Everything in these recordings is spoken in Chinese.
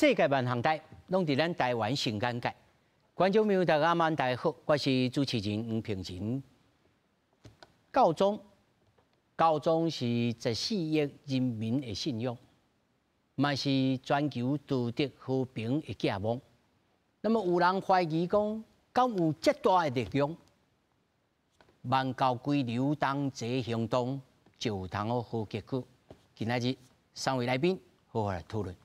世界万行台，拢伫咱台湾新眼界。观众朋友，大家晚安，大家好，我是主持人黄平仁。教宗是14亿人民的信仰，嘛是全球道德和平的寄望。那么有人怀疑讲，敢有这大的力量，万教归流当这行动就有通好结果？今仔日3位来宾好好来讨论。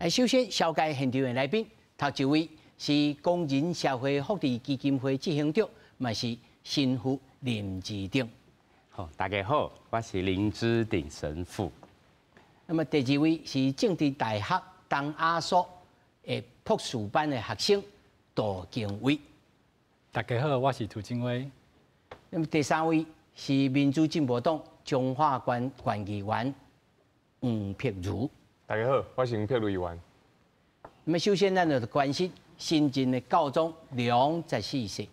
首先紹介現場的來賓，頭一位是工人社會福利基金會執行長，嘛是神父林志鼎。好，大家好，我是林志鼎神父。那麼第二位是政治大學東亞所的博士班的學生杜敬偉。大家好，我是涂金威。那麼第三位是民主進步黨彰化縣縣議員吳碧如。大家好，我是吳碧如議員。那麼首先，咱就關心新任的教宗梁14世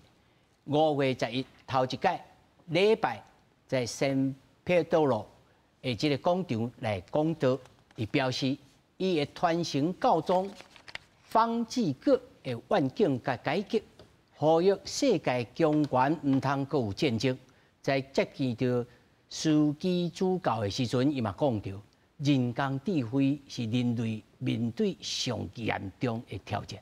，5月11日頭一屆禮拜在聖彼得羅的這個廣場來講道，伊表示伊會傳承教宗方濟各的願景甲改革，呼籲世界強權唔通閣有戰爭。在接見到樞機主教的時陣，伊嘛講到。人工智慧是人類面對上嚴重的挑戰。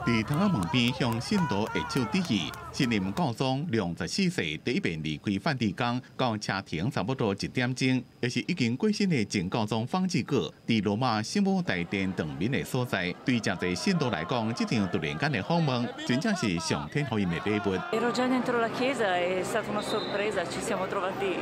在窗仔門邊向信徒下手致意，新任教宗梁14世第一遍離開梵蒂岡，到車停差不多1點鐘，也是已經過身的前教宗方濟各，在羅馬聖母大殿當面的所在，對真濟信徒來講，這場突然間的訪問，真正是上天給因的禮物。Ero già dentro la chiesa, è stata una sorpresa, ci siamo trovati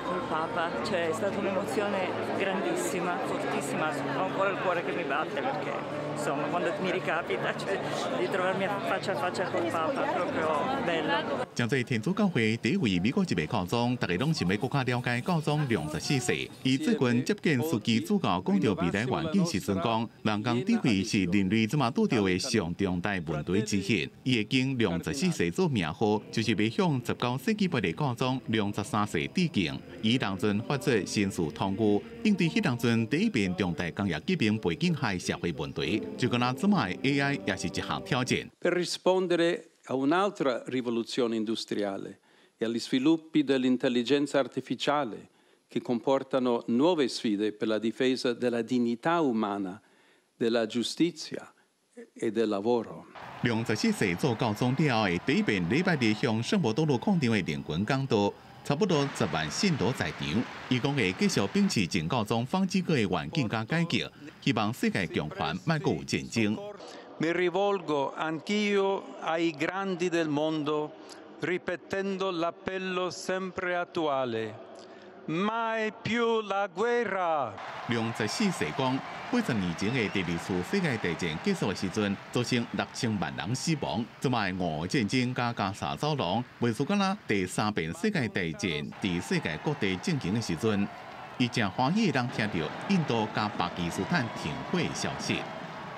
col Papa, cioè è stata un'emozione grandissima, fortissima, ho ancora il cuore che mi batte perché insomma quando mi ricapita cioè, di trovarmi faccia a faccia col Papa, proprio bello. 將在天主教會第一位美國籍嘅教宗，大家攏想要更加了解教宗梁14世。伊最近接見樞機主教講到未來環境時陣講，人工智慧是人類即馬拄到嘅上重大問題之一。伊會經梁14世做名號，就是要向19世紀末嘅教宗梁13世致敬。伊當陣發出新書通告，應對迄當陣第一遍重大工業革命背景下社會問題，就講即馬 AI 也是一項挑戰。A un'altra rivoluzione industriale e agli sviluppi dell'intelligenza artificiale che comportano nuove sfide per la difesa della dignità umana, della giustizia e del lavoro. 梁14世做教宗了後，第一遍禮拜日向聖保多祿廣場的靈魂講道，差不多10萬信徒在場。伊講會繼續秉持前教宗方濟各的願景加改革，希望世界強權莫閣有戰爭。Mi rivolgo anch'io ai grandi del mondo, ripetendo l'appello sempre attuale: mai più la guerra. 梁14世講，80年前嘅第二次世界大戰結束嘅時陣，造成6000萬人死亡。即賣俄烏戰爭加加沙走廊，未輸敢若第3遍世界大戰喺世界各地進行嘅時陣，伊正歡喜人聽到印度加巴基斯坦停火嘅消息。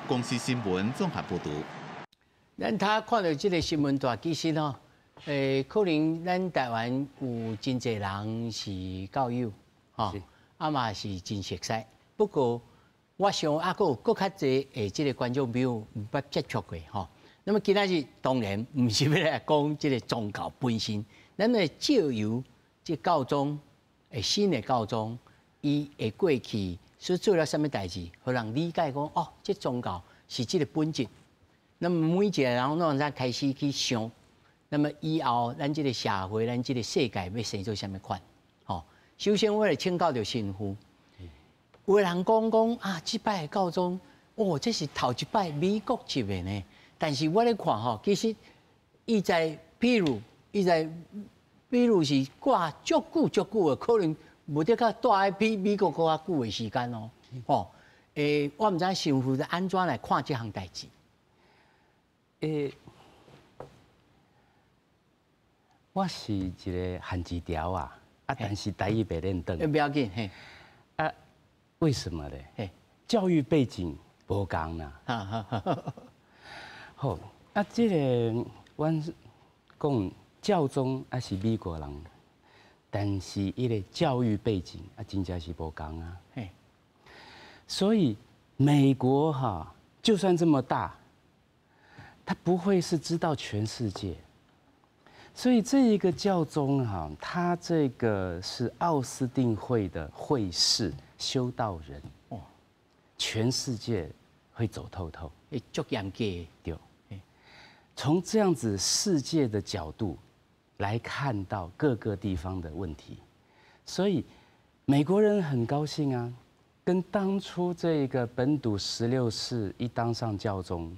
公司新聞綜合報導。咱睇看到這個新聞大，其實吼，可能咱台灣有真濟人是教友，吼，嘛是真熟悉。不過，我想還佫有較濟這個觀眾朋友唔捌接觸過，吼。那麼今仔日當然唔是要來講這個宗教本身，咱來借由這教宗新的教宗，伊的過去。所做了什麼代志，互人理解講哦，這宗教是這個本質。那麼每一個人攏咱開始去想，那麼以後咱這個社會、咱這個世界要生做什麼款？哦，首先我來請教着神父。有人講啊，這擺的教宗，哦，這是頭一擺美國籍的呢。但是我咧看吼，其實伊在譬如是掛足久的，可能。無得較大比美國較久的時間哦，我唔知神父安怎來看這項代志。我是一個漢字條啊，但是台語袂認得。不要緊，嘿。為什麼咧？教育背景無共啦。好，這個阮講教宗還是美國人。但是伊个教育背景啊，真正是无同啊。嘿，所以美国就算这么大，他不会是知道全世界。所以这一个教宗他这个是奥斯定会的会士修道人哦，全世界会走透透，足严格对。从这样子世界的角度来看到各个地方的问题，所以美国人很高兴啊，跟当初这个本笃16世一当上教宗，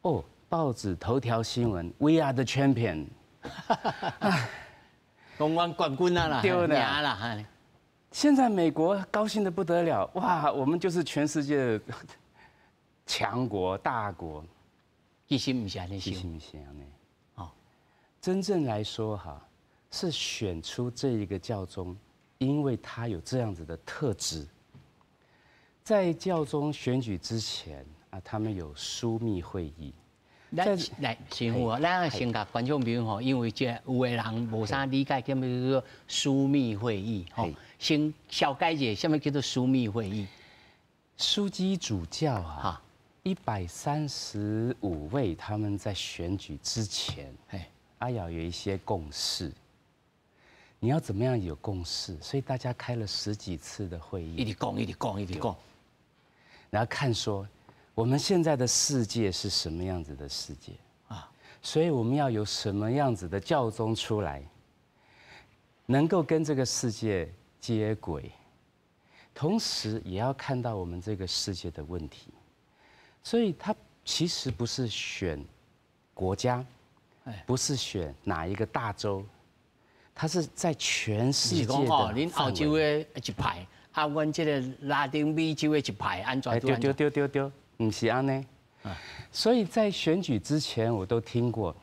哦，报纸头条新闻 ，We are the champion。公关冠军啦，对的赢啦。现在美国高兴得不得了，哇，我们就是全世界的强国大国。其实不是安尼想，其实不是安尼。哦，真正来说是选出这一个教宗，因为他有这样子的特质。在教宗选举之前他们有枢密会议。来，师傅咱先甲观众朋友因为有的人无啥理解，叫做枢密会议先小解解，什么叫做枢密会议？枢机主教135位，他们在选举之前，要有一些共识。你要怎么样有共识？所以大家开了10几次的会议，一直讲，然后看说。我们现在的世界是什么样子的世界所以我们要有什么样子的教宗出来，能够跟这个世界接轨，同时也要看到我们这个世界的问题。所以他其实不是选国家，不是选哪一个大洲，他是在全世界的范围。您澳洲的一派，阮这个拉丁美洲的一派，安怎？对。不是安呢，所以在选举之前我都听过，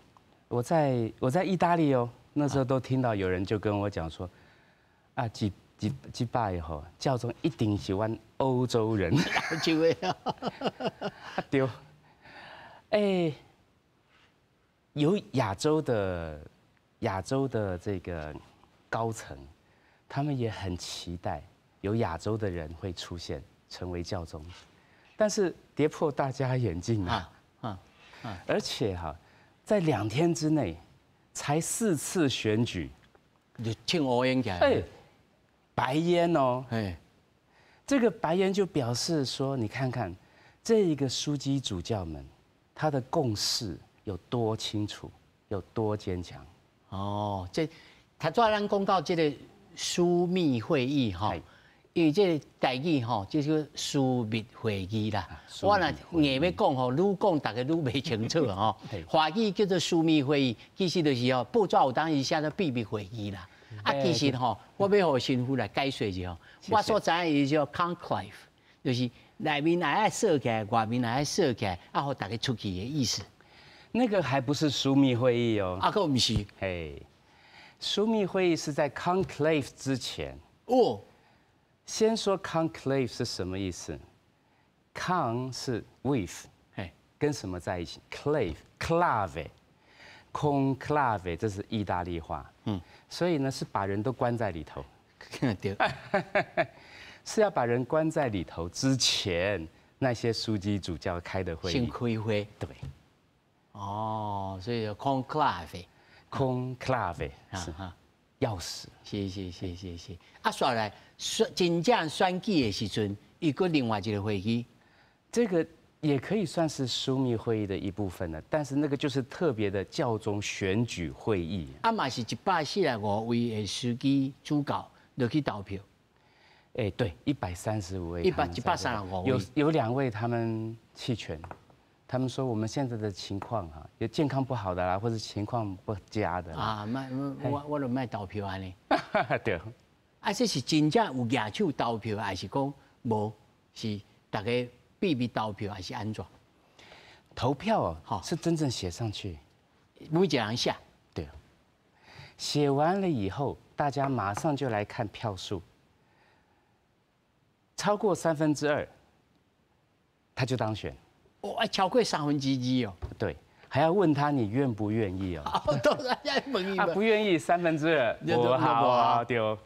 我在意大利那时候都听到有人就跟我讲说，几拜教宗一定喜欢欧洲人，对，有亚洲的这个高层，他们也很期待有亚洲的人会出现成为教宗。但是跌破大家眼镜而且在2天之内才4次选举，就请欧烟起来，白烟这个白烟就表示说，你看看这一个枢机主教们，他的共识有多清楚，有多坚强。这他昨咱讲到这个枢密会议因为这个台语就是枢密会议啦。我若硬要讲愈讲大家愈袂清楚华语叫做枢密会议，其实就是报纸有当时写做秘密会议啦。其实我要互新妇来解说一下，我所知影伊叫 conclave， 就是内面爱设起来，外面爱设起来，互大家出去的意思。那个还不是枢密会议可不是。枢密会议是在 conclave 之前。先说 conclave 是什么意思 ？con 是 with， 跟什么在一起 ？clave，conclave 这是意大利话，所以呢是把人都关在里头，对，是要把人关在里头之前，那些枢机主教开的会议，先开会，对，所以叫 conclave 是钥匙，是，煞来真正选举的时阵，又搁另外一个会议，这个也可以算是枢密会议的一部分了，但是那个就是特别的教宗选举会议。嘛是145位的书记主教落去投票。对，135位，135位，有2位他们弃权。他们说我们现在的情况有健康不好的啦，或者情况不佳的我就卖投票安尼。对。这是真正有举手投票，还是讲无？是大家秘密投票，还是安怎？投票是真正写上去，每一个人写。对。写完了以后，大家马上就来看票数，超过2/3，他就当选。超过2/3对，还要问他你愿不愿意哦。当然要问伊。不愿意2/3，不好啊，对。有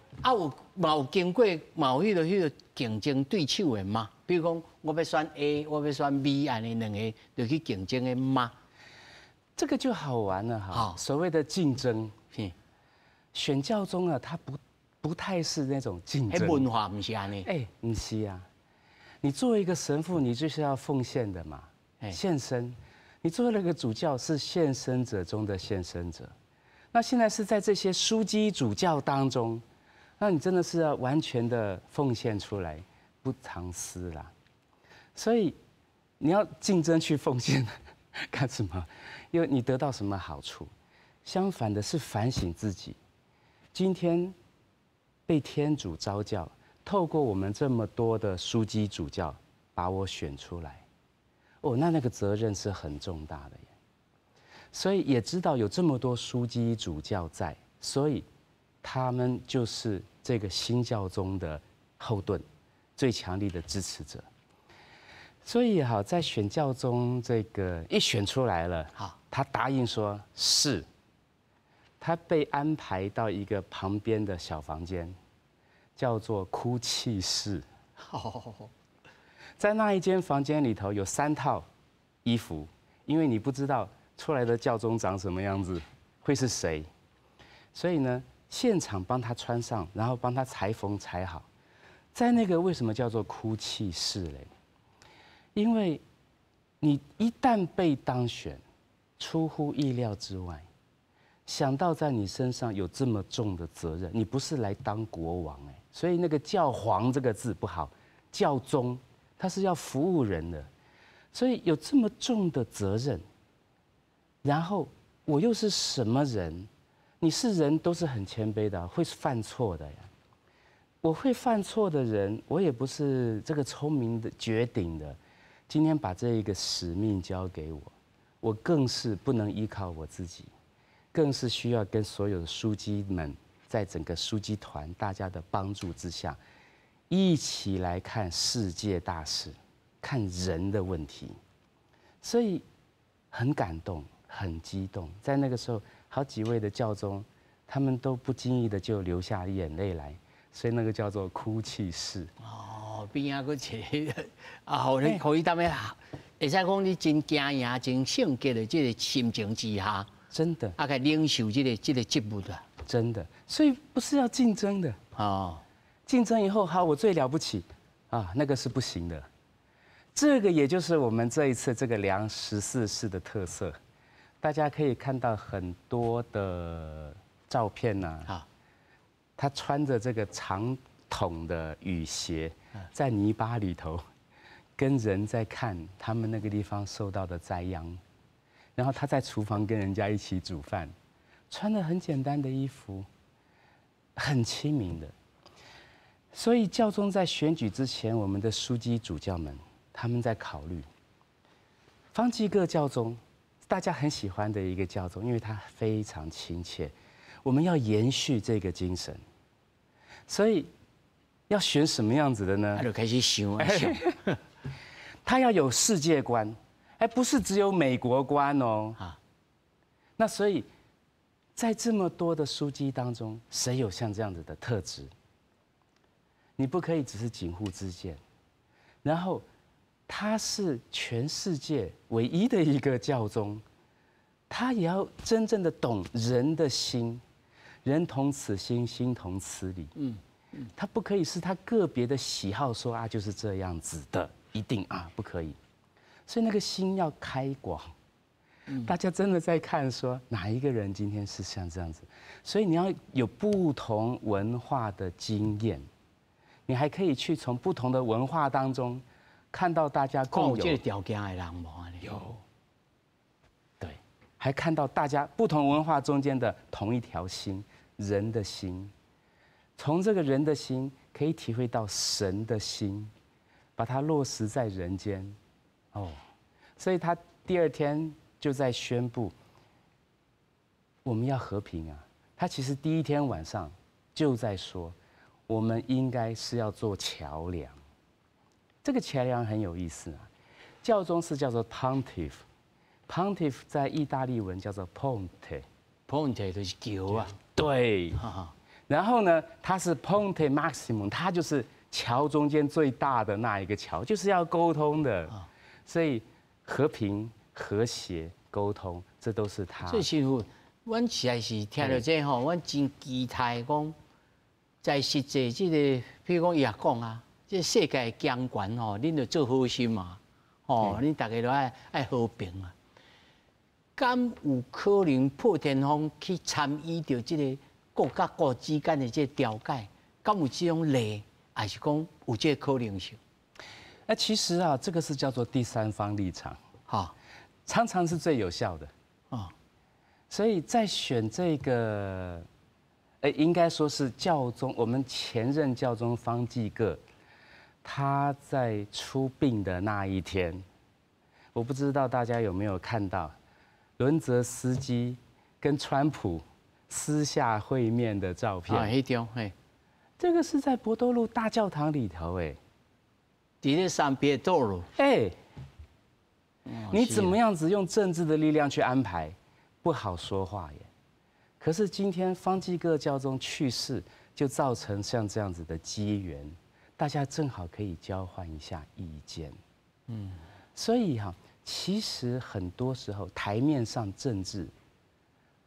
经过有迄个竞争对手的嘛？比如讲，我要选 A， 我要选 B， 安尼两个就去竞争的嘛。这个就好玩了哈。所谓的竞争，选教宗啊，它不太是那种竞争。文化不是安尼。不是啊。你作为一个神父，你就是要奉献的嘛，献身。你作为那个主教，是献身者中的献身者。那现在是在这些枢机主教当中，那你真的是要完全的奉献出来，不藏私啦。所以你要竞争去奉献干什么？因为你得到什么好处？相反的是反省自己。今天被天主召叫，透过我们这么多的枢机主教把我选出来，那个责任是很重大的耶。所以也知道有这么多枢机主教在，所以他们就是这个新教宗的后盾，最强力的支持者。所以好，在选教宗这个一选出来了，他答应说是，他被安排到一个旁边的小房间，叫做哭泣室。在那一间房间里头有3套衣服，因为你不知道出来的教宗长什么样子，会是谁，所以呢，现场帮他穿上，然后帮他裁缝裁好。在那个为什么叫做哭泣室嘞？因为你一旦被当选，出乎意料之外，想到在你身上有这么重的责任，你不是来当国王所以那个教皇这个字不好，教宗他是要服务人的，所以有这么重的责任。然后我又是什么人？你是人都是很谦卑的，会犯错的呀。我会犯错的人，我也不是这个聪明的绝顶的。今天把这一个使命交给我，我更是不能依靠我自己，更是需要跟所有的枢机们，在整个枢机团大家的帮助之下，一起来看世界大事，看人的问题。所以很感动，很激动。在那个时候，好几位的教宗，他们都不经意的就流下眼泪来，所以那个叫做哭泣室。边啊，佫一个互你当面，会使讲你真惊讶、真性格的这个心情之下，真的，该领受这个职务的，真的。所以不是要竞争的竞争以后好，我最了不起那个是不行的。这个也就是我们这一次这个良14世的特色，大家可以看到很多的照片他穿着这个长筒的雨鞋，在泥巴里头，跟人在看他们那个地方受到的灾殃，然后他在厨房跟人家一起煮饭，穿的很简单的衣服，很亲民的。所以教宗在选举之前，我们的枢机主教们他们在考虑，方济各教宗大家很喜欢的一个教宗，因为他非常亲切，我们要延续这个精神，所以要选什么样子的呢？他就开始想他要有世界观，不是只有美国观那所以，在这么多的枢机当中，谁有像这样子的特质？你不可以只是仅护之见。然后，他是全世界唯一的一个教宗，他也要真正的懂人的心，人同此心，心同此理。他不可以是他个别的喜好说就是这样子的，一定不可以。所以那个心要开广，大家真的在看说哪一个人今天是像这样子，所以你要有不同文化的经验，你还可以去从不同的文化当中看到大家共有这个条件的人有，对，还看到大家不同文化中间的同一条心，人的心。从这个人的心可以体会到神的心，把它落实在人间。所以他第2天就在宣布我们要和平他其实第1天晚上就在说，我们应该是要做桥梁。这个桥梁很有意思教宗是叫做 Pontiff， pontiff 在意大利文叫做 ponte，ponte 就是桥啊。对。然后呢，它是 ponte maximum， 它就是桥中间最大的那一个桥，就是要沟通的。所以和平、和谐、沟通，这都是它。所以师傅，阮实在是听到这吼，阮真期待讲，在实际这个，譬如讲伊也讲啊，这世界强权吼，恁就做好心嘛，吼，恁大家都爱和平啊。敢有可能破天荒去参与到这个国甲国之间的这调解？敢有这种例，还是讲有这可能性？其实啊，这个是叫做第三方立场，常常是最有效的啊。所以在选这个，应该说是教宗，我们前任教宗方济各，他在出殡的那一天，我不知道大家有没有看到，伦泽斯基跟川普私下会面的照片。啊，迄张，嘿，这个是在博多禄大教堂里头，哎。伫咧三别斗路，你怎么样子用政治的力量去安排，不好说话耶。可是今天方济各教宗去世，就造成像这样子的机缘，大家正好可以交换一下意见。所以其实很多时候台面上政治，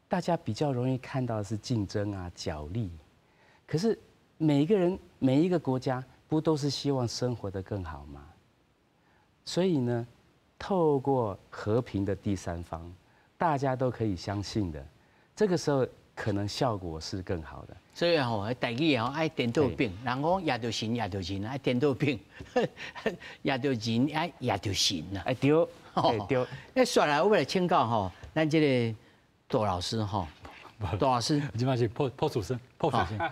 大家比较容易看到的是竞争啊、角力，可是每一个人、每一个国家。不都是希望生活得更好吗？所以呢，透过和平的第三方，大家都可以相信的，这个时候可能效果是更好的。所以台语爱颠倒病，人讲也着神也着人，爱颠倒病，也着人爱也着神啊。对，对。那说来，我来请教咱这个杜老师杜老师，基本是破处生，破处生，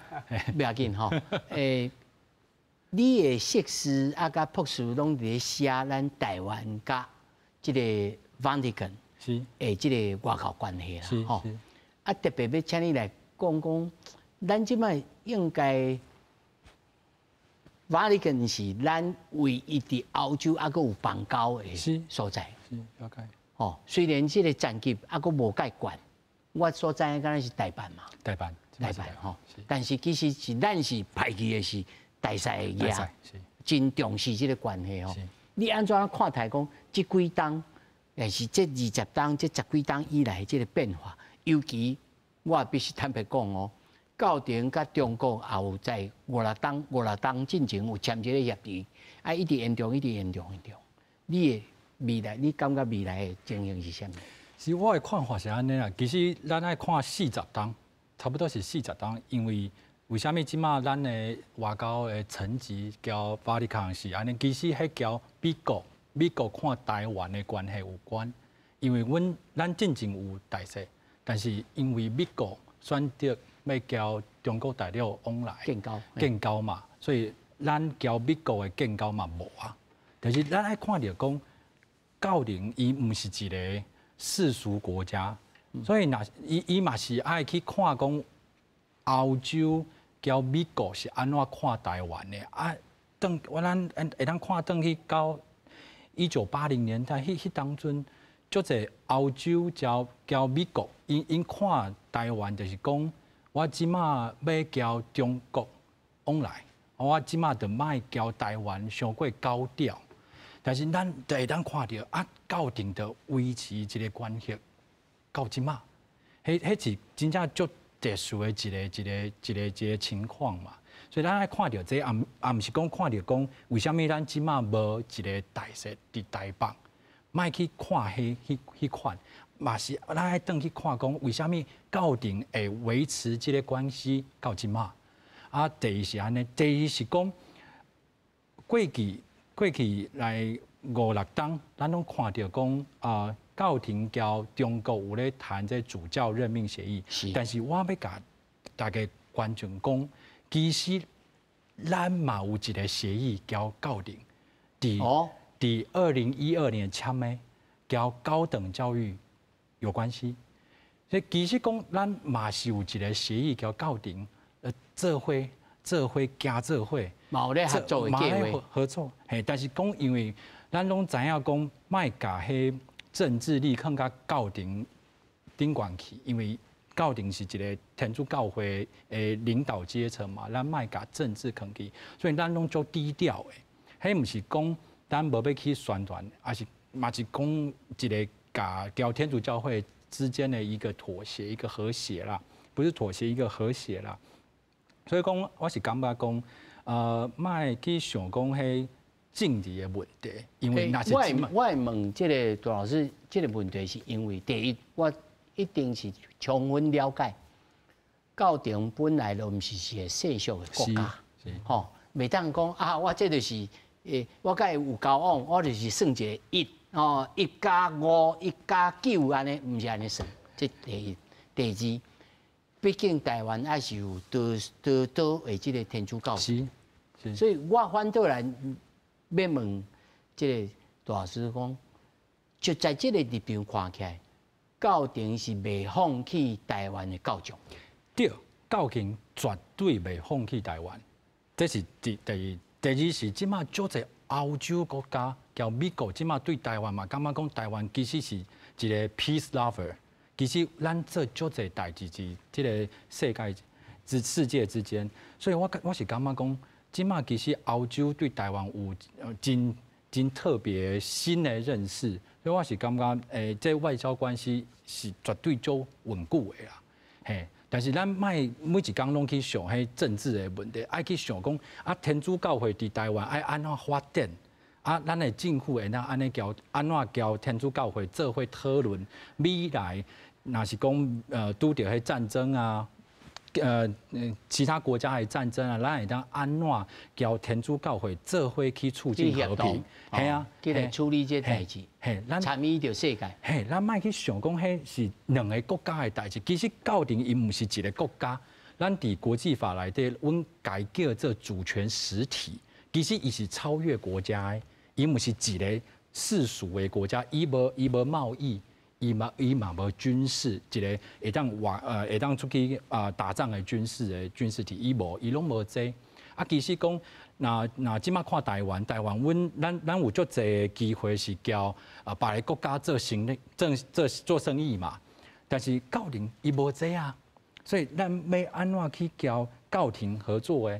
不要紧你的硕士甲博士拢伫写咱台湾甲即个 Vatican 是诶，即个外交关系啦，吼。特别要请你来讲，咱即摆应该 Vatican 是咱唯一伫欧洲还佫有邦交的所在。是了解。虽然即个战绩还佫无介悬，我所知影敢若是台办嘛。台办但是其实是咱是排期的是。大赛也真重视这个关系你安怎看待讲这几档，也是这20档、这10几档以来这个变化？尤其我必须坦白讲高层甲中国也有在5-6档进前有签这个协议，一直延长。你的未来，你感觉未来的情形是啥物？其实我的看法是安尼啦，其实咱爱看40档，差不多是40档，因为。为什么即马咱的外交的层级交Vatican是安尼？其实迄交美国看台湾的关系有关，因为咱进前有大使，但是因为美国选择要交中国大陆往来建交嘛，所以咱交美国的建交嘛无啊。但是咱爱看到讲，教廷伊毋是一个世俗国家，所以伊嘛是爱去看讲欧洲。交美国是安怎看台湾的咱会当看转去到1980年代迄当阵，足侪欧洲交美国，因看台湾就是讲，我即马要交中国往来，我即马就莫交台湾伤过高调，但是咱就会当看到教廷就维持一个关系到即马，迄是真正足。特殊的一个情况嘛，所以咱爱看到这，也毋是讲看到讲为什么咱即马无一个大使伫台北，莫去看迄款，嘛是咱爱转去看讲为什么教廷会维持这个关系到即马。第一是安尼，第二是讲过去来5-6档，咱拢看到讲教廷交中国有咧谈这主教任命协议，但是我要甲大家观众讲，其实咱嘛有一个协议交教廷，伫2012年签的，交高等教育有关系。所以其实讲咱嘛是有一个协议交教廷，做伙加做伙，嘛有咧合作的计划，合作。但是讲因为咱拢知影讲，莫甲迄政治力更加教廷顶悬去，因为教廷是一个天主教会的领导阶层嘛，咱卖甲政治扛去，所以咱拢做低调的。迄毋是讲咱无要去宣传，而是嘛是讲一个甲天主教会之间的一个妥协、一个和谐啦，不是妥协，一个和谐啦。所以讲，我是感觉讲，莫去想讲迄政治的问题，因为那是我会问这个杜老师，这个问题是因为第一，我一定是充分了解，教廷本来就毋是一个世俗的国家，吼，袂当讲啊，我这就是我甲伊有交往，我就是算一个1+5、1+9安尼，毋是安尼算。这第一，第二。毕竟台湾还是有多的这个天主教，是，所以我反倒来要问这个大老师讲，就在这个立场看起来，教廷是未放弃台湾的教众。对，教廷绝对未放弃台湾，这是第一。第二是即马足侪欧洲国家，交美国即马对台湾嘛，感觉讲台湾其实是一个 peace lover。其实咱做足侪代志是即个世界之间，所以我是感觉讲，即马其实欧洲对台湾有真特别新的认识，所以我是感觉这外交关系是绝对足稳固的啦，嘿。但是咱每一天拢去想迄政治的问题，爱去想讲啊，天主教会伫台湾爱安怎发展？啊，咱的政府会安怎交天主教会做伙讨论未来，若是讲拄着迄战争啊，其他国家的战争啊，咱会当安怎交天主教会做伙去促进和平？系啊，去来处理这代志，咱参与着世界。嘿，咱莫去想讲迄是两个国家的代志，其实教廷伊毋是一个国家，咱伫国际法内底，阮改叫做主权实体，其实伊是超越国家的。伊毋是一个世俗的国家，伊无贸易，伊嘛无军事，一个会当出去打仗的军事体，伊拢无这。啊，其实讲，那即马看台湾，咱有足侪机会是交别个国家做生意嘛，但是教廷伊无这啊，所以咱要安怎去交教廷合作的？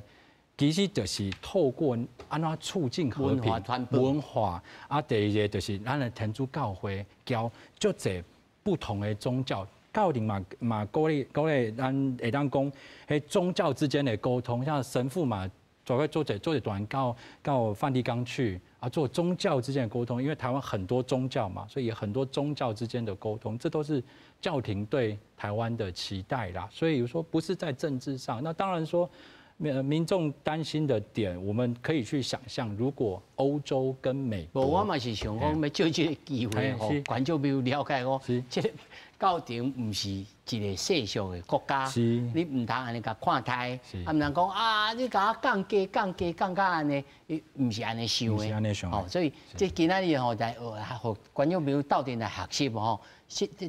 其实就是透过安怎促进和平文化啊，第二个就是咱的天主教会交足侪不同的宗教，教廷嘛鼓励咱会当讲，迄宗教之间的沟通，像神父嘛，做一段到梵蒂冈去啊，做宗教之间的沟通，因为台湾很多宗教嘛，所以很多宗教之间的沟通，这都是教廷对台湾的期待啦。所以有说不是在政治上，那当然说。民众担心的点，我们可以去想象，如果欧洲跟美国，我嘛是想讲，要借这个机会吼，观众朋友了解哦，这个教廷唔是一个世俗的国家，你唔通安尼甲看待，啊唔通讲啊，你甲我降价安尼，唔是安尼想的，哦，所以这今仔日吼，来互观众朋友到底来学习吼。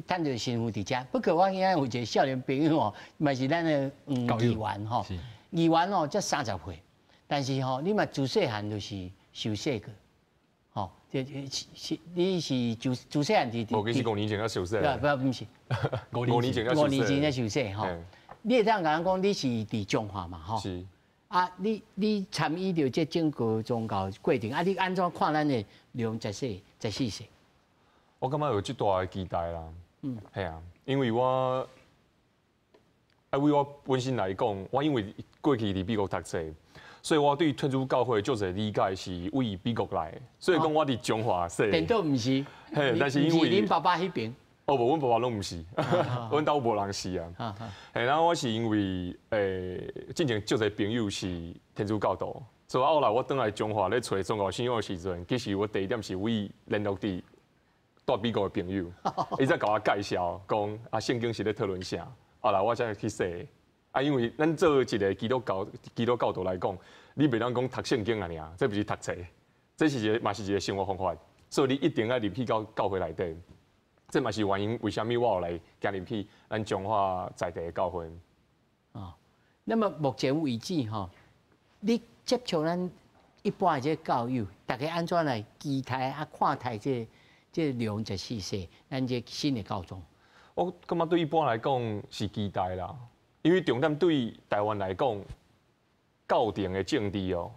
咱就身负伫遮。不过我今仔有一个少年朋友吼，嘛是咱的议员吼。议员哦，才30岁，但是吼，你嘛自细汉就是受洗过，吼，你是自细汉伫。我其实5年前才受洗。不是，5年前才受洗吼。你会当讲你是伫中华嘛吼？是。啊，你参与着这整个宗教过程，啊，你安怎看咱的梁14世？我感觉有巨大的期待啦。系啊，因为我。为我本身来讲，我因为过去伫美国读册，所以我对天主教会足侪理解是为美国来的。所以讲我伫中华说。颠倒毋是。嘿，但是因为恁爸爸迄边。哦，无，阮爸爸拢毋是，阮兜无人是啊。嘿，然后我是因为之前足侪朋友是天主教徒，所以后来我倒来中华咧找宗教信仰的时阵，其实我第一点是为联络伫住美国的朋友，伊才甲我介绍讲啊，圣经是咧讨论啥。后来我才去说，啊，因为咱做一个基督教徒来讲，你袂当讲读圣经啊尔，这不是读册，这是嘛是一个生活方法，所以你一定要入去教会内底，这嘛是原因，为什么我后来加入去咱中华在地的教会。那么目前为止吼，你接触咱一般的这教育，大家安怎来期待啊看待这这量14岁，咱这新的教宗。我感觉对一般来讲是期待啦，因为重点对台湾来讲，教廷的政治哦，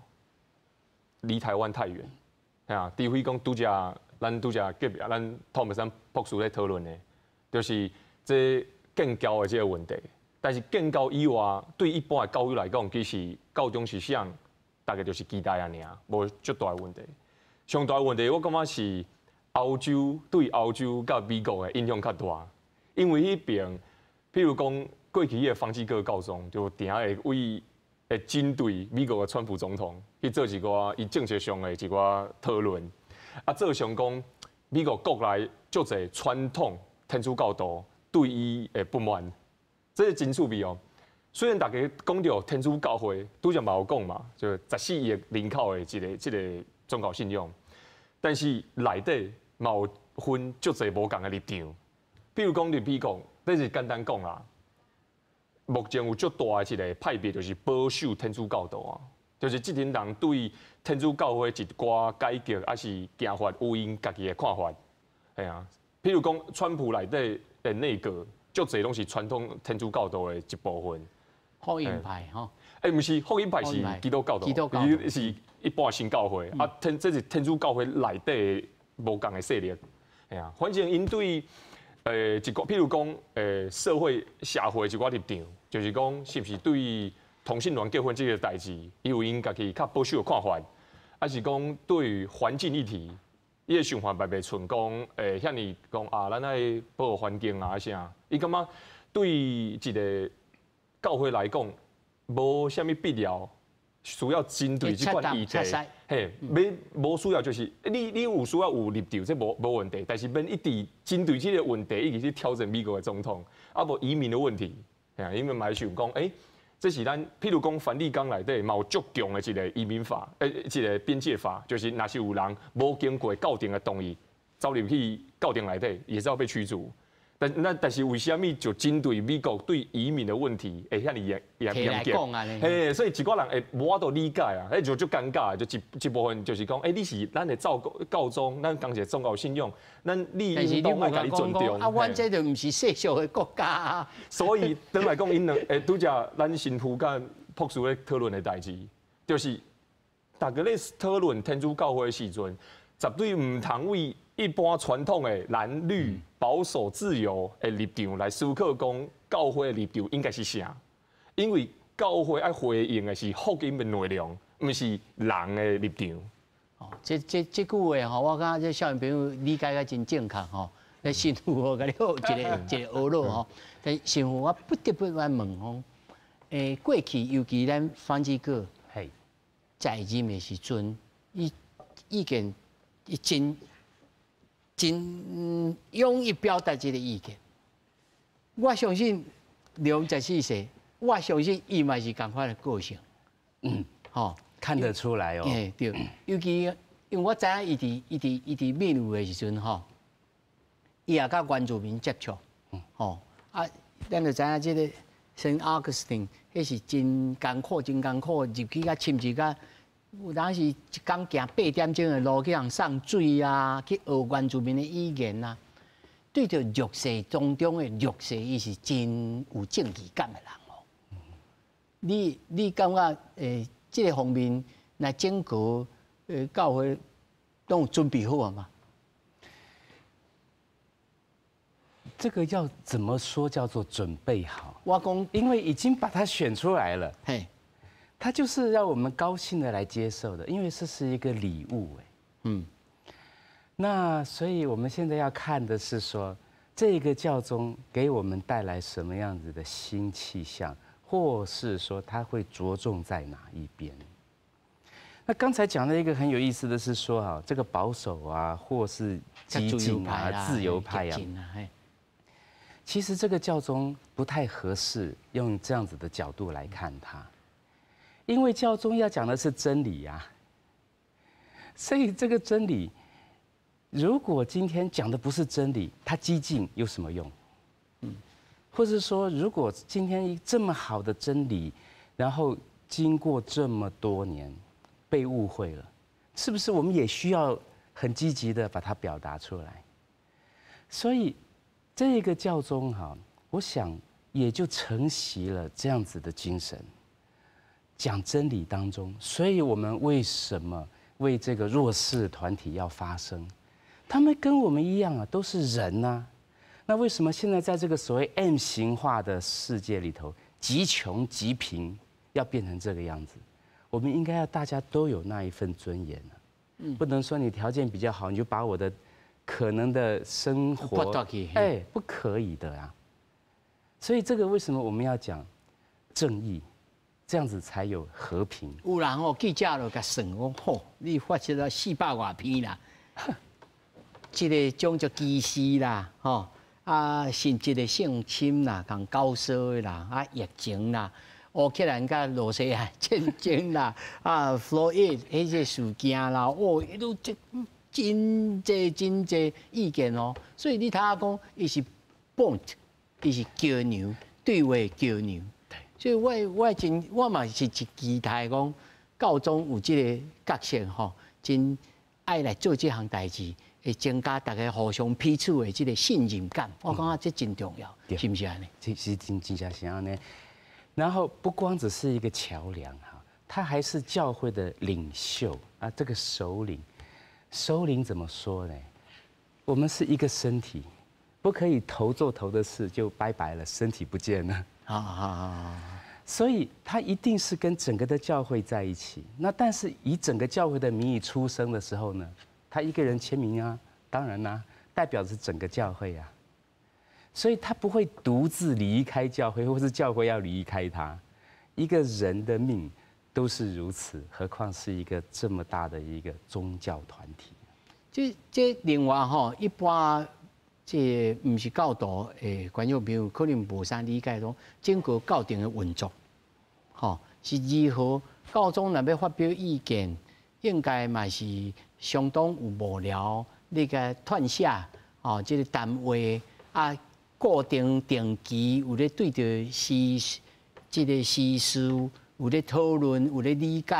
离台湾太远。啊，除非讲咱拄则隔壁，咱汤美山博士咧讨论的，就是这建教的这个问题。但是建教以外，对一般的教育来讲，其实教宗是想大概就是期待啊尔，无足大的问题。上大的问题，我感觉是欧洲对欧洲甲美国的影响较大。因为迄边，譬如讲过去迄个方济各教宗，就定会针对美国的川普总统去做一寡伊政策上的一寡讨论。啊，做上讲美国国内足侪传统天主教徒对伊的不满，这是真趣味哦。虽然大家讲到天主教会，拄则嘛有讲嘛，就14亿人口的这个宗教信仰，但是内底嘛有分足侪无共的立场。比如讲，美国，这是简单讲啦。目前有足大的一个派别，就是保守天主教徒啊，就是这群人对天主教会一寡改革，还是行法有因家己的看法。系啊，譬如讲，川普内底的内阁，足侪拢是传统天主教徒的一部分。福音派吼？毋是福音派是基督教徒，是一般新教会啊。这是天主教会内底无共的势力。系啊，反正因对。一个，譬如讲，社会一寡立场，就是讲，是不是对同性恋结婚这个代志，伊有因家己较保守的看法，还是讲对于环境议题，伊个想法袂纯讲，遐尼讲啊，咱爱保护环境啊啥，伊感觉对一个教会来讲，无虾米必要。需要针对这款议题，嘿，无需要就是你有需要有立场，这无问题。但是免一直针对这个问题，一直去挑战美国的总统，啊无移民的问题，因为嘛想讲，这是咱譬如讲梵蒂冈内底嘛有足强的一个移民法，一个边界法，就是若是有人无经过教廷的同意，走入去教廷内底，也是要被驱逐。但是为什么就针对美国对移民的问题，遐尼严格？所以一寡人无法度理解啊，就尴尬，就一部分就是讲，你是咱的教宗，咱讲一个宗教信仰，咱你应当爱甲你尊重。啊，阮这就毋是世俗的国家啊。所以等来讲，因两拄则咱神父甲博士咧讨论的代志，就是大家咧讨论天主教会的时阵，绝对唔通为一般传统的蓝绿保守自由的立场来思考，讲教会的立场应该是啥？因为教会爱回应的是福音的内容，唔是人的立场。哦，这句话吼，我感觉这少年朋友理解得真正确吼。那神父我甲你好一个学路吼，但神父我不得不来问吼，过去尤其咱方济各在任的时阵，伊意见真勇于表达这个意见，我相信梁14世，我相信伊嘛是同款的个性，吼，看得出来哦。对，尤其因为我知影伊伫秘鲁的时阵吼，伊也甲原住民接触，吼啊，咱就知影这个圣奥古斯丁，迄是真艰苦，入去甲深入甲。有当时一天行8点钟的路去人送水啊，去学原住民的语言啊。对着弱势当中的弱势，伊是真有正义感的人哦。你感觉这个方面，那整个教会都有准备好啊吗？这个要怎么说叫做准备好？我讲，因为已经把他选出来了。嘿。他就是让我们高兴的来接受的，因为这是一个礼物，那所以我们现在要看的是说，这个教宗给我们带来什么样子的新气象，或是说他会着重在哪一边？那刚才讲的一个很有意思的是说，哈，这个保守啊，或是激进啊、自由派啊，其实这个教宗不太合适用这样子的角度来看他。因为教宗要讲的是真理呀，所以这个真理，如果今天讲的不是真理，它激进有什么用？或者说，如果今天这么好的真理，然后经过这么多年被误会了，是不是我们也需要很积极的把它表达出来？所以这个教宗哈，我想也就承袭了这样子的精神，讲真理当中。所以我们为什么为这个弱势团体要发声？他们跟我们一样啊，都是人啊。那为什么现在在这个所谓 M 型化的世界里头，极穷极贫要变成这个样子？我们应该要大家都有那一份尊严啊。不能说你条件比较好，你就把我的可能的生活，不可以的啊。所以这个为什么我们要讲正义，这样子才有和平。有人哦，记者就甲算讲，吼，你发出了400多篇啦，这个种族歧视啦，吼啊，甚至的性侵啦，讲高烧的啦，啊，疫情啦。乌克兰甲罗西亚战争啦，啊，弗洛伊迄个事件啦，哦，伊都真济意见哦。所以你睇下讲，伊是 point， 伊是叫牛，对话叫牛。所以我嘛是一期待讲，教宗有这个角色吼，真爱来做这项代志，会增加大家互相彼此的这个信任感。我感觉这真重要，是不是安尼？这是真正是安尼。然后不光只是一个桥梁哈，他还是教会的领袖啊，这个首领。首领怎么说呢？我们是一个身体，不可以头做头的事就拜拜了，身体不见了。所以他一定是跟整个的教会在一起。那但是以整个教会的名义出生的时候呢，他一个人签名啊，当然啦，代表着整个教会啊。所以他不会独自离开教会，或是教会要离开他。一个人的命都是如此，何况是一个这么大的一个宗教团体。这另外吼，一般这不是教徒诶，观众朋友可能无啥理解说整个教廷的运作，吼是如何？教宗若要发表意见，应该嘛是相当有幕僚那个串下哦，这个单位啊。固定定期有咧对着这个时事有咧讨论，有咧理解。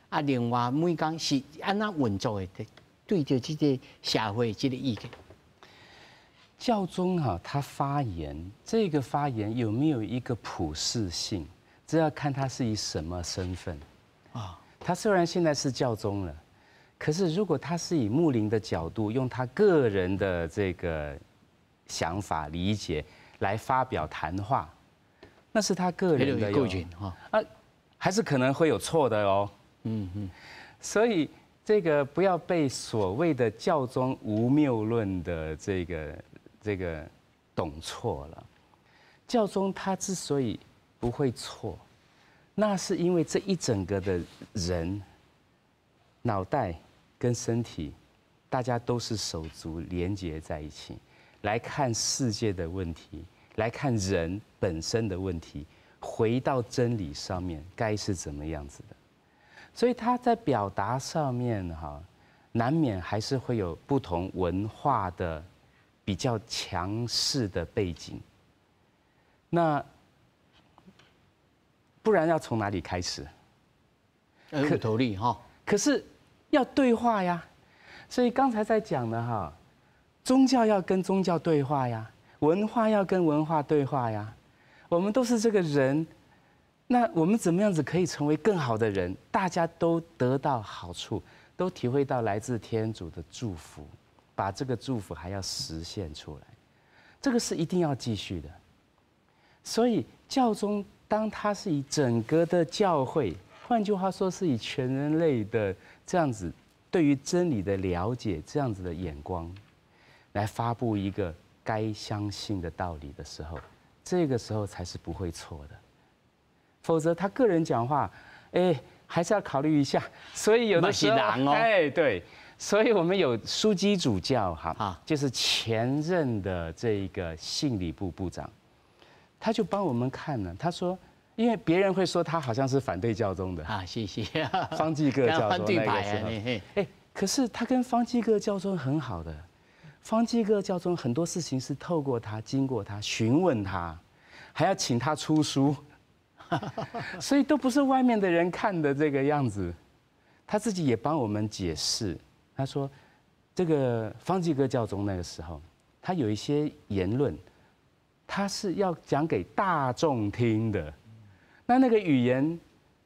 啊，另外每工是安怎运作的？对着这个社会这个意见。教宗哈，他发言，这个发言有没有一个普世性？这要看他是以什么身份啊。他虽然现在是教宗了，可是如果他是以牧灵的角度，用他个人的这个想法理解来发表谈话，那是他个人的哟，还是可能会有错的哦。所以这个不要被所谓的教宗无谬论的这个懂错了。教宗他之所以不会错，那是因为这一整个的人脑袋跟身体，大家都是手足连结在一起。来看世界的问题，来看人本身的问题，回到真理上面该是怎么样子的。所以他在表达上面哈，难免还是会有不同文化的比较强势的背景。那不然要从哪里开始？有道理哈。可是要对话呀，所以刚才在讲的哈。宗教要跟宗教对话呀，文化要跟文化对话呀。我们都是这个人，那我们怎么样子可以成为更好的人？大家都得到好处，都体会到来自天主的祝福，把这个祝福还要实现出来，这个是一定要继续的。所以教宗当他是以整个的教会，换句话说是以全人类的这样子对于真理的了解，这样子的眼光。来发布一个该相信的道理的时候，这个时候才是不会错的。否则他个人讲话，还是要考虑一下。所以有的时候，对，所以我们有枢机主教哈，就是前任的这个信理部部长，他就帮我们看了。他说，因为别人会说他好像是反对教宗的啊，谢谢方济各教宗那个时候，可是他跟方济各教宗很好的。方济各教宗很多事情是透过他、经过他、询问他，还要请他出书，所以都不是外面的人看的这个样子。他自己也帮我们解释，他说，这个方济各教宗那个时候，他有一些言论，他是要讲给大众听的，那个语言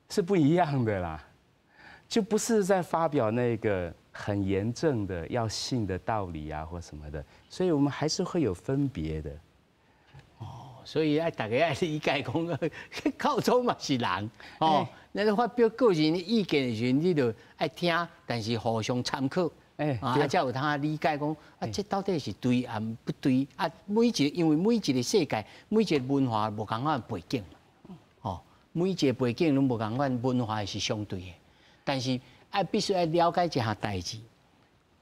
是不一样的啦，就不是在发表那个很严正的要信的道理啊或什么的，所以我们还是会有分别的。所以大家爱理解讲，教宗嘛是人哦，咱发表个人意见的时候，你就爱听，但是互相参考。才有通理解讲，这到底是对还不对？因为每一个世界，每一个文化无同款背景嘛，每一个背景拢无同款，文化是相对的。但是必须要了解一项代志。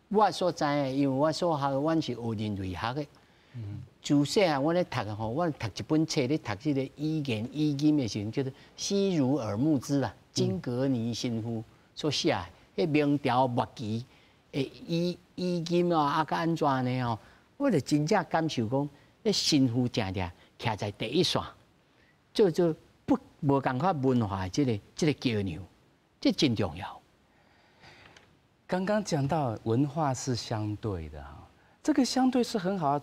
我所知的，因为我所学，阮是学人类学的。自细汉我咧读吼，我读一本册咧读这个语言语音的时候，叫做希茹尔穆兹啊，金格尼神父所写的，迄明朝末期。语音啊，甲安怎呢？哦，我就真正感受讲，迄神父常常徛在第一线，做无共款文化这个交流，这真重要。刚刚讲到文化是相对的哈，这个相对是很好啊，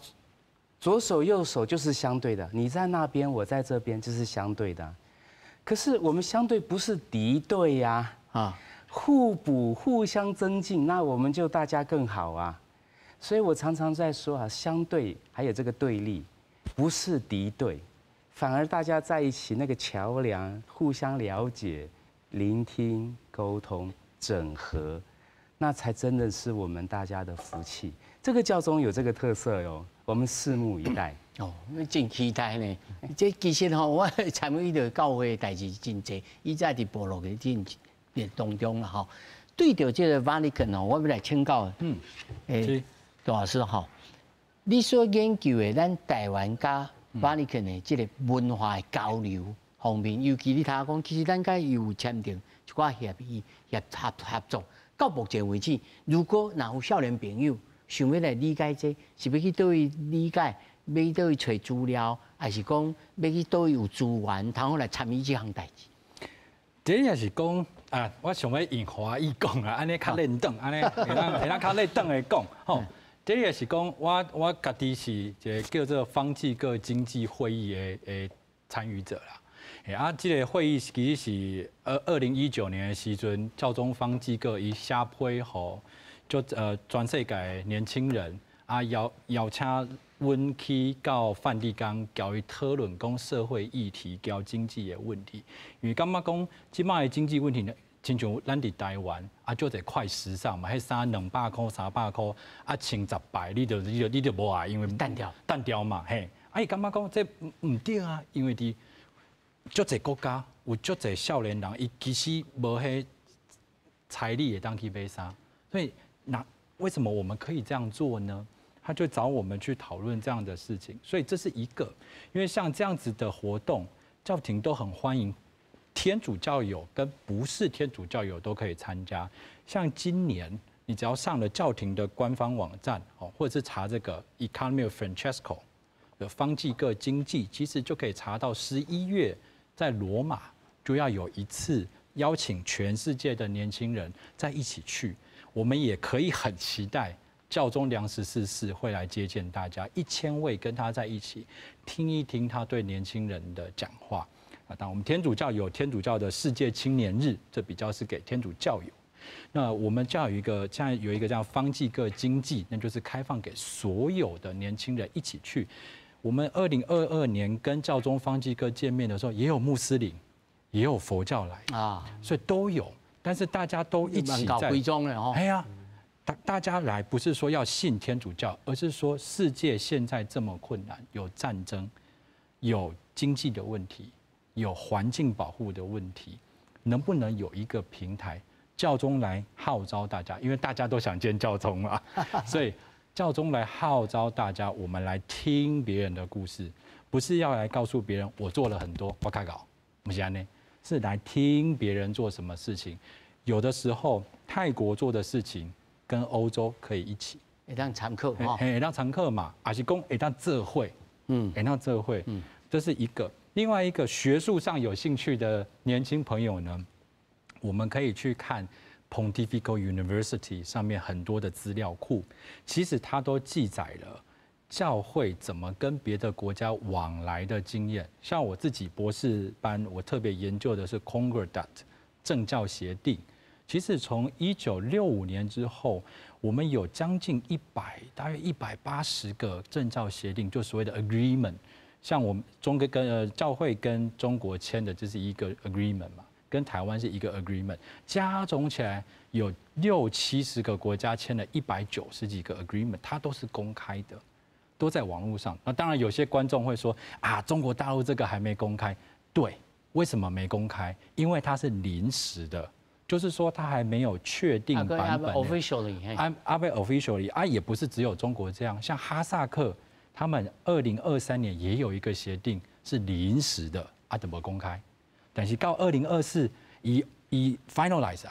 左手右手就是相对的，你在那边，我在这边，就是相对的。可是我们相对不是敌对呀，互补、互相增进，那我们就大家更好啊。所以我常常在说啊，相对还有这个对立，不是敌对，反而大家在一起那个桥梁，互相了解、聆听、沟通、整合，那才真的是我们大家的福气。这个教宗有这个特色哟，我们拭目以待。真期待呢。这其实我参与到教会的代志真多，以前伫部落嘅当中啦对着这个 Vatican 我要来请教。杜老师你所研究的咱台湾加 Vatican 的这个文化的交流方面，尤其你睇讲，其实咱家有签订一寡合作。到目前为止，如果若有少年朋友想要来理解这，是要去倒位理解，要去倒位找资料，还是讲要去倒位有资源，然后来参与这项代志？这也是讲我想要用华语讲安尼较练等，安尼会当较练等的讲吼。这也是讲我家己是一个叫做方济各经济会议的参与者啦。这个会议其实是2019年的时阵，教宗方济各伊下批吼，就全世界年轻人邀请阮去到梵蒂冈，交伊讨论讲社会议题、交经济的问题。因为感觉讲即卖的经济问题呢，亲像咱伫台湾就一快时尚嘛，迄衫200块、300块穿10摆，你就无爱，因为单调嘛，嘿。伊感觉讲这唔对啊，因为伫足侪国家有足侪少年人，伊其实无迄财力会当去买衫，所以为什么我们可以这样做呢？他就找我们去讨论这样的事情，所以这是一个，因为像这样子的活动，教廷都很欢迎，天主教友跟不是天主教友都可以参加。像今年，你只要上了教廷的官方网站，或者是查这个 Economy of Francesco 的方济各经济，其实就可以查到11月在罗马就要有一次邀请全世界的年轻人在一起去，我们也可以很期待。教宗良14世会来接见大家，1000位跟他在一起，听一听他对年轻人的讲话。当然我们天主教有天主教的世界青年日，这比较是给天主教友。那我们现在有一个叫方济各经济，那就是开放给所有的年轻人一起去。我们2022年跟教宗方济各见面的时候，也有穆斯林，也有佛教来所以都有，但是大家都一起在。哎呀。大家来不是说要信天主教，而是说世界现在这么困难，有战争，有经济的问题，有环境保护的问题，能不能有一个平台，教宗来号召大家？因为大家都想见教宗嘛，所以教宗来号召大家，我们来听别人的故事，不是要来告诉别人我做了很多，我开搞，不是这样呢，是来听别人做什么事情。有的时候泰国做的事情。跟欧洲可以一起，会当参考会当参考嘛，还是讲会当做会，会当做会，这是一个。另外一个学术上有兴趣的年轻朋友呢，我们可以去看 Pontifical University 上面很多的资料库，其实它都记载了教会怎么跟别的国家往来的经验。像我自己博士班，我特别研究的是 Concordat 政教协定。其实从1965年之后，我们有将近大约180个政教协定，就所谓的 agreement。像我们教会跟中国签的就是一个 agreement 嘛，跟台湾是一个 agreement， 加总起来有60-70个国家签了190几个 agreement， 它都是公开的，都在网络上。那当然有些观众会说啊，中国大陆这个还没公开。对，为什么没公开？因为它是临时的。就是说，它还没有确定版本。officially 啊，也不是只有中国这样，像哈萨克，他们2023年也有一个协定是临时的，怎么公开？但是到2024以 finalize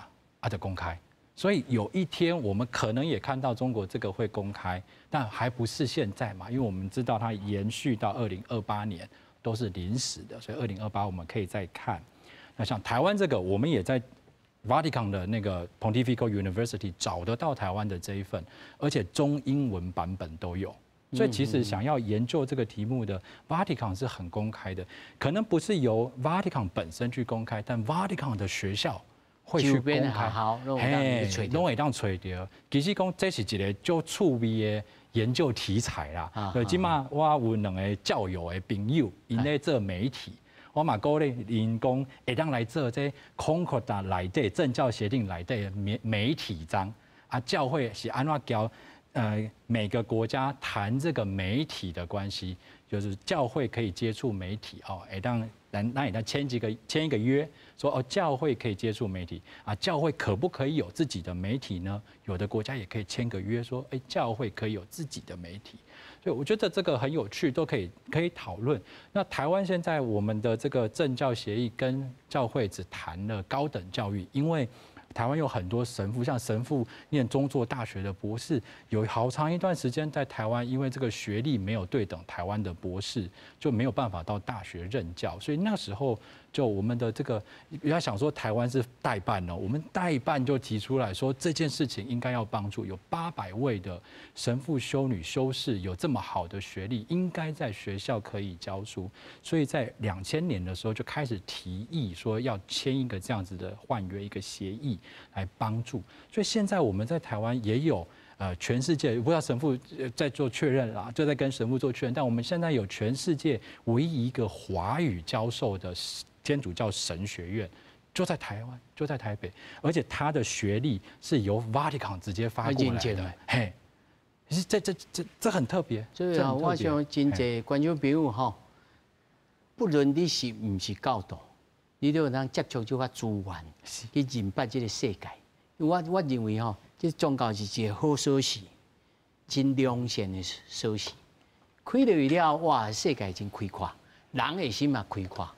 就公开。所以有一天我们可能也看到中国这个会公开，但还不是现在嘛，因为我们知道它延续到2028年都是临时的，所以2028我们可以再看。那像台湾这个，我们也在Vatican 的那个 Pontifical University 找得到台湾的这一份，而且中英文版本都有。所以其实想要研究这个题目的 Vatican 是很公开的，可能不是由 Vatican 本身去公开，但 Vatican 的学校会去公开。拢会当吹到。其实讲这是一个足趣味的研究题材啦。就即马我有2个教友的朋友，因咧做媒体。我嘛鼓励因讲会当来做这 Concordat 内底政教协定内底的媒体章教会是安怎教每个国家谈这个媒体的关系，就是教会可以接触媒体会当那也当签一个约，说教会可以接触媒体教会可不可以有自己的媒体呢？有的国家也可以签个约说，教会可以有自己的媒体。所以我觉得这个很有趣，都可以讨论。那台湾现在我们的这个政教协议跟教会只谈了高等教育，因为台湾有很多神父，像神父念中作大学的博士，有好长一段时间在台湾，因为这个学历没有对等台湾的博士，就没有办法到大学任教，所以那时候就我们的这个不要想说台湾是代办我们代办就提出来说这件事情应该要帮助，有800位的神父、修女、修士有这么好的学历，应该在学校可以教书，所以在2000年的时候就开始提议说要签一个这样子的换约一个协议来帮助，所以现在我们在台湾也有。全世界不知道神父在做确认啦，就在跟神父做确认。但我们现在有全世界唯一一个华语教授的天主教神学院，就在台湾，就在台北，而且他的学历是由 Vatican 直接发过来的。嘿，这很特别。就是我想真侪观众朋友不论你是唔是教导，你都有能接触这块资源，去认识这个世界。我认为这宗教是一个好消息，真良善的消息。开了了，哇，世界真开阔，人的心嘛开阔。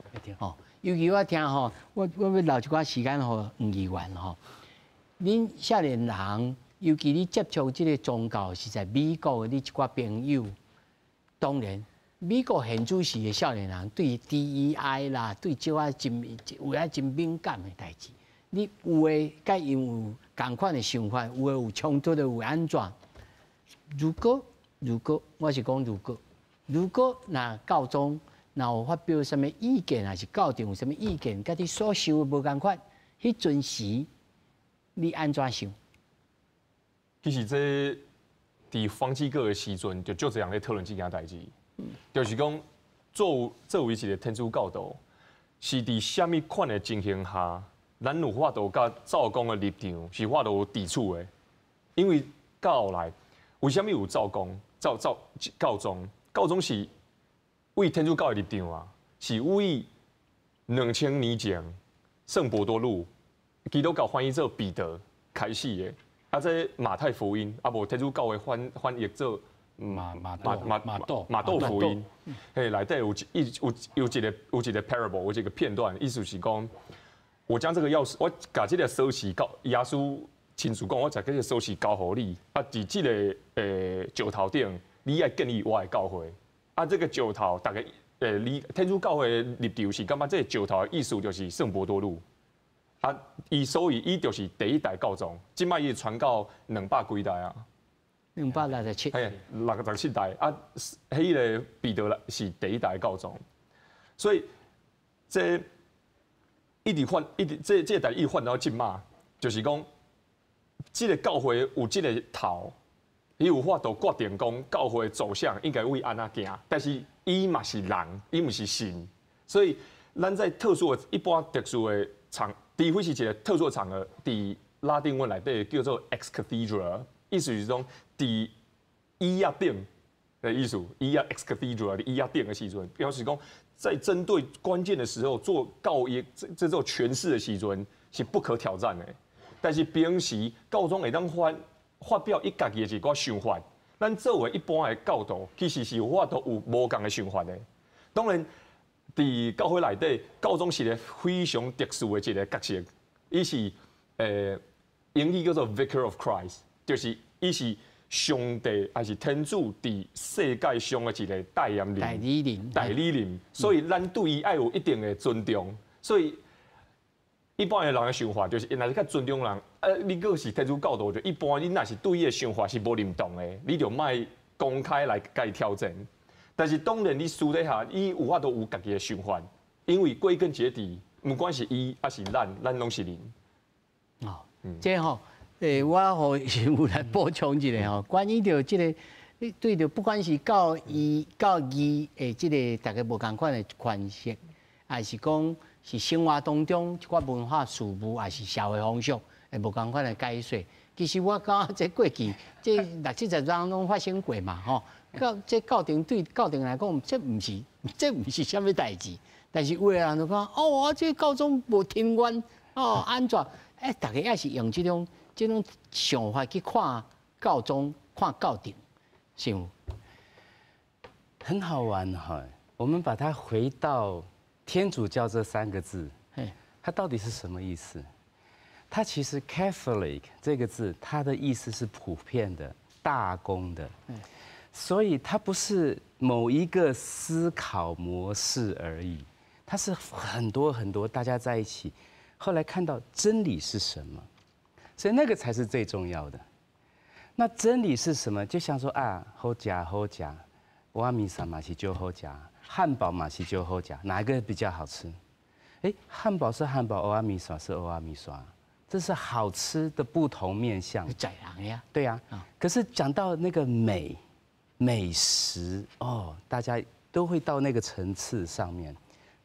尤其我听我要留一寡时间黄议员恁少年人，尤其你接触这个宗教是在美国的你一寡朋友，当然美国现主时的少年人对 DEI 啦，对这真敏感的代志。你有诶，甲因有同款的想法，有诶有冲突的有安怎？如果我是讲如果那教宗那有发表什么意见，还是教廷有什么意见，甲你所想的无同款，迄阵时你安怎想？其实这伫方济各的时阵，就这样咧讨论这件代志，就是讲作为一个天主教徒，是伫什么款的情形下？咱有法度甲教宗的立场是法度有抵触的，因为到后来为什么有教宗？教宗是为天主教的立场是为2000年前圣伯多禄基督教翻译做彼得开始的，这马太福音无天主教的翻译做马窦福音，内底有一个 parable， 有一个片段，意思是讲。我将这个钥匙，我把这个锁匙交耶稣亲自讲，我将这个锁匙交给你。伫这个石头顶，你要建立我的教会。这个石头大概天主教会的立场是感觉这个石头的意思就是圣伯多禄。所以伊就是第一代教宗，即摆伊传到200几代啊。267。嘿，67代啊，迄个彼得是第一代教宗，所以这一直换，这代一直换到今嘛，就是讲，这个教会有这个头，伊有法度决定讲教会走向应该为安怎行，但是伊嘛是人，伊毋是神，所以咱在特殊的、一般特殊的场，除非是一个特殊的场合，伫拉丁文内底叫做 ex cathedra， 意思是讲伫医院顶的意思，医院 ex cathedra 的医院顶的时阵，表示讲在针对关键的时候做告业，这种诠释的时阵是不可挑战的。但是平时教宗会当发表伊家己的一个想法，咱作为一般的教徒，其实是有法度有无共的想法的。当然，伫教会内底，教宗是一个非常特殊的一个角色，伊是英语叫做 Vicar of Christ， 就是伊是上帝还是天主伫世界上的一个代言人、代理人，所以咱对伊爱有一定的尊重。所以一般的人的想法就是，若是较尊重人，你个是天主教徒，就一般你若是对伊的想法是无认同的，你就莫公开来甲伊挑战。但是当然，你私底下伊有法度有家己的想法，因为归根结底，不管是伊还是咱拢是人。哦，这吼，我互师傅来补充一下吼，关于着这个，对着不管是教义的这个大家无共款的诠释，还是讲是生活当中一寡文化事物，还是社会风俗，会无共款的解说。其实我感觉这过去这60、70年拢发生过嘛，吼。这教廷对教廷来讲，这毋是啥物代志。但是有的人就讲，哦，这教宗无听愿，哦，安怎？大家也是用这种想法去看教宗、看教廷，是无？很好玩哈。我们把它回到天主教这3个字，它到底是什么意思？它其实 Catholic 这个字，它的意思是普遍的、大公的。所以它不是某一个思考模式而已，它是很多很多大家在一起，后来看到真理是什么，所以那个才是最重要的。那真理是什么？就想说啊，好假，瓦米萨马西就好假，汉堡马西就好假，哪一个比较好吃？汉堡是汉堡，欧阿米刷是欧阿米刷，这是好吃的不同面向。宰人呀，对呀。可是讲到那个美食哦，大家都会到那个层次上面，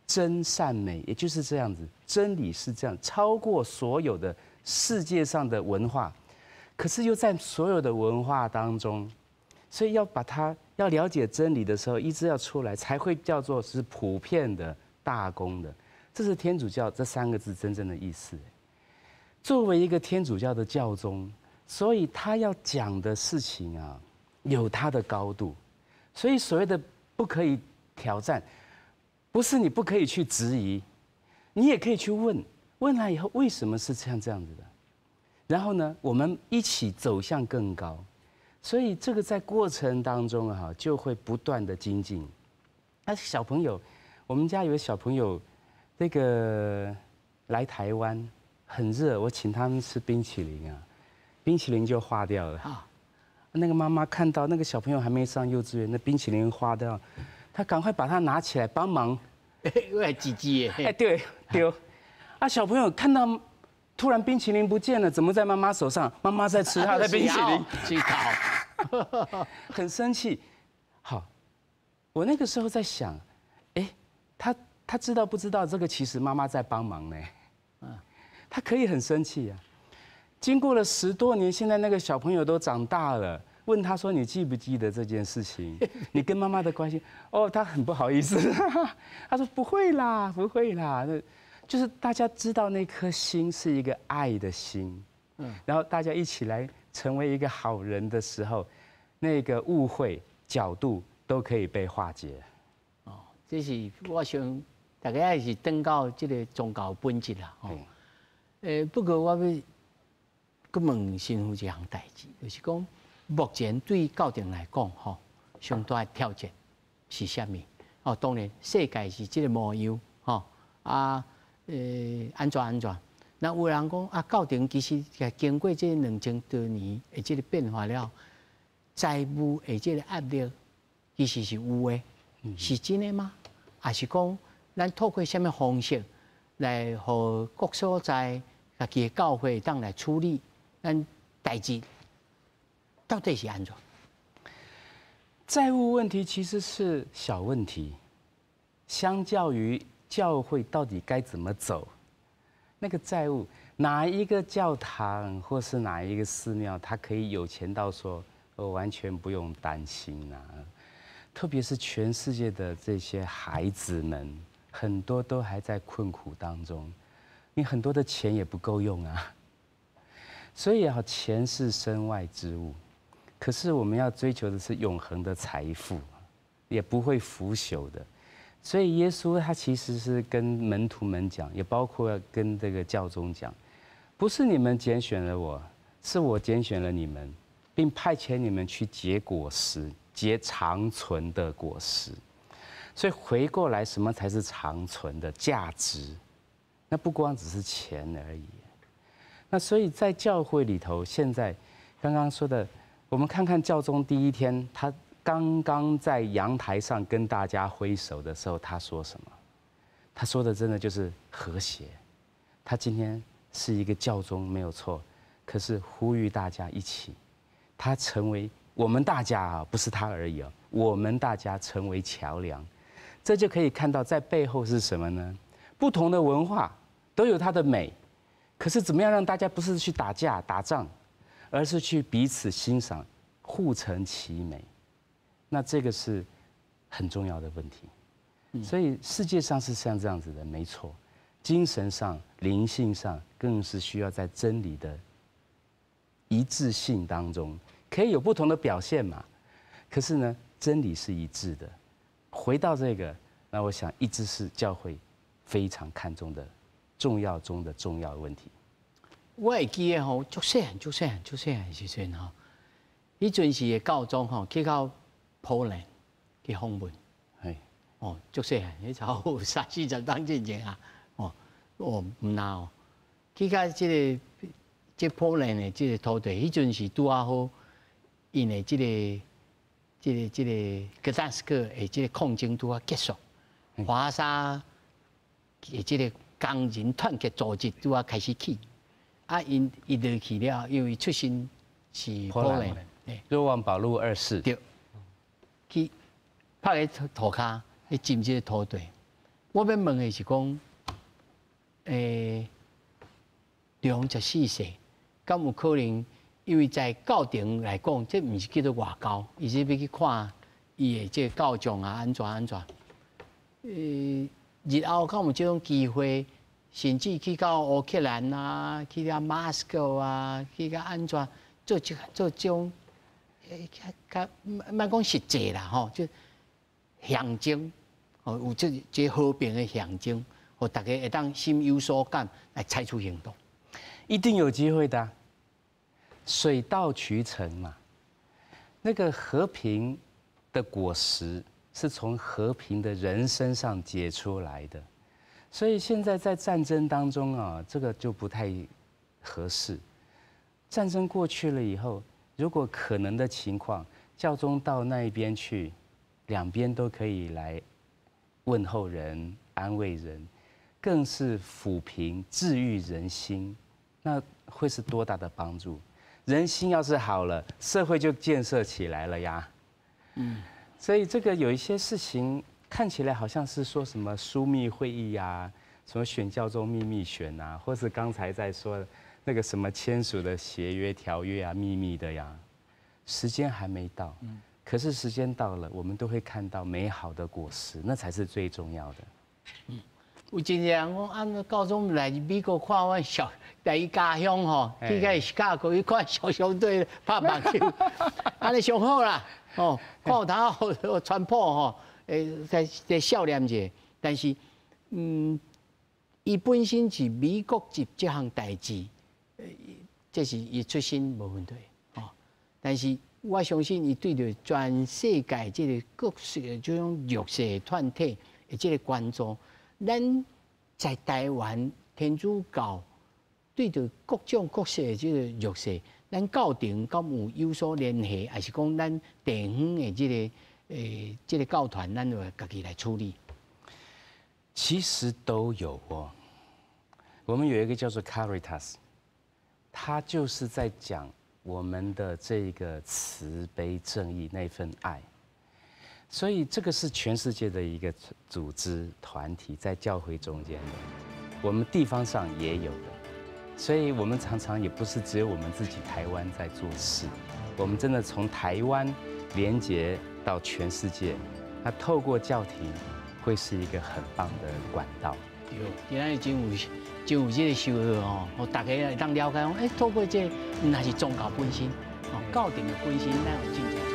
真善美也就是这样子，真理是这样，超过所有的世界上的文化，可是又在所有的文化当中，所以要了解真理的时候，一直要出来，才会叫做是普遍的、大公的，这是天主教这3个字真正的意思。作为一个天主教的教宗，所以他要讲的事情啊，有它的高度，所以所谓的不可以挑战，不是你不可以去质疑，你也可以去问了以后为什么是这样子的，然后呢，我们一起走向更高，所以这个在过程当中啊，就会不断的精进。那小朋友，我们家有个小朋友，那个来台湾很热，我请他们吃冰淇淋啊，冰淇淋就化掉了。那个妈妈看到那个小朋友还没上幼稚园，那冰淇淋化掉，她赶快把它拿起来帮忙。喂，姐姐，对，小朋友看到突然冰淇淋不见了，怎么在妈妈手上？妈妈在吃她的冰淇淋，去搞，很生气。好，我那个时候在想，他知道不知道这个其实妈妈在帮忙呢？他可以很生气啊。经过了10多年，现在那个小朋友都长大了，问他说：“你记不记得这件事情？你跟妈妈的关系？”哦，他很不好意思，他说：“不会啦。”那就是大家知道那颗心是一个爱的心，然后大家一起来成为一个好人的时候，那个误会角度都可以被化解。这是我想大家也是登到这个宗教本质啦。不过我要。佮问师父一项代志，就是讲，目前对教廷来讲，上大的挑战是啥物？当然，世界是这个模样，安怎？那有人讲教廷其实经过这2000多年的这个变化了，债务的这个压力，其实是有的，是真的吗？还是讲咱透过什么方式来和各所在家己的教会当来处理咱代志，到底是安怎？债务问题其实是小问题，相较于教会到底该怎么走，那个债务哪一个教堂或是哪一个寺庙，它可以有钱到说我完全不用担心啊？特别是全世界的这些孩子们，很多都还在困苦当中，你很多的钱也不够用啊。所以啊，钱是身外之物，可是我们要追求的是永恒的财富，也不会腐朽的。所以耶稣他其实是跟门徒们讲，也包括跟这个教宗讲，不是你们拣选了我，是我拣选了你们，并派遣你们去结果实，结长存的果实。所以回过来，什么才是长存的价值？那不光只是钱而已。那所以在教会里头，现在刚刚说的，我们看看教宗第一天，他刚刚在阳台上跟大家挥手的时候，他说什么？他说的真的就是和谐。他今天是一个教宗没有错，可是呼吁大家一起，他成为我们大家啊，不是他而已啊，我们大家成为桥梁。这就可以看到在背后是什么呢？不同的文化都有它的美，可是怎么样让大家不是去打架打仗，而是去彼此欣赏，互成其美。那这个是很重要的问题。所以世界上是像这样子的，没错。精神上、灵性上，更是需要在真理的一致性当中，可以有不同的表现嘛。可是呢，真理是一致的。回到这个，那我想一直是教会非常看重的重要中的重要的问题。我会记得吼，足细汉时阵吼，迄阵时教宗吼去到波兰去访问，哦，足细汉，迄差不多30-40当进前啊，唔闹，去到这波兰的这个土地，迄阵是拄啊好，因的这个格丹斯克的这个抗争拄啊结束，华沙的这个工人团结组织拄啊开始起。啊，因落去了，因为出身是波兰，若望保禄2世，对，去拍个涂骹，去浸这个土地。我要问的是讲，梁14世，敢有可能？因为在教廷来讲，这毋是叫做外交，伊是要去看伊的这个教宗啊，安怎？日后敢有这种机会？甚至去到乌克兰啊，去到马斯克啊，去到安怎做种，莫讲实际啦吼，就象征，哦，有这和平的象征，和大家会当心有所感来采取行动，一定有机会的啊。水到渠成嘛，那个和平的果实是从和平的人身上结出来的。所以现在在战争当中啊，这个就不太合适。战争过去了以后，如果可能的情况，教宗到那一边去，两边都可以来问候人、安慰人，更是抚平、治愈人心，那会是多大的帮助？人心要是好了，社会就建设起来了呀。所以这个有一些事情。看起来好像是说什么枢密会议呀，什么选教宗秘密选啊，或是刚才在说那个什么签署的协约条约啊，秘密的呀，时间还没到。可是时间到了，我们都会看到美好的果实，那才是最重要的。有真人我按教宗来美国看我第一家乡吼，去个西雅图去看小熊队拍棒球，安尼上好啦。哦，看头川普吼。在笑脸者，但是，伊本身是美国籍这项代志，这是伊出身无问题哦。但是我相信伊对着全世界这个各式的这种弱势团体的这个关注，咱在台湾天主教对着各种各式的这个弱势，咱教廷敢有所联系，还是讲咱地方的这个教团，咱就家己来处理？其实都有哦。我们有一个叫做 Caritas， 它就是在讲我们的这个慈悲正义那份爱。所以这个是全世界的一个组织团体，在教会中间的，我们地方上也有的。所以我们常常也不是只有我们自己台湾在做事，我们真的从台湾连接到全世界，那透过教廷会是一个很棒的管道。对，今仔日真有这个收获哦，互大家会当了解讲，透过这，那是宗教本身，教廷的本身，咱有真正。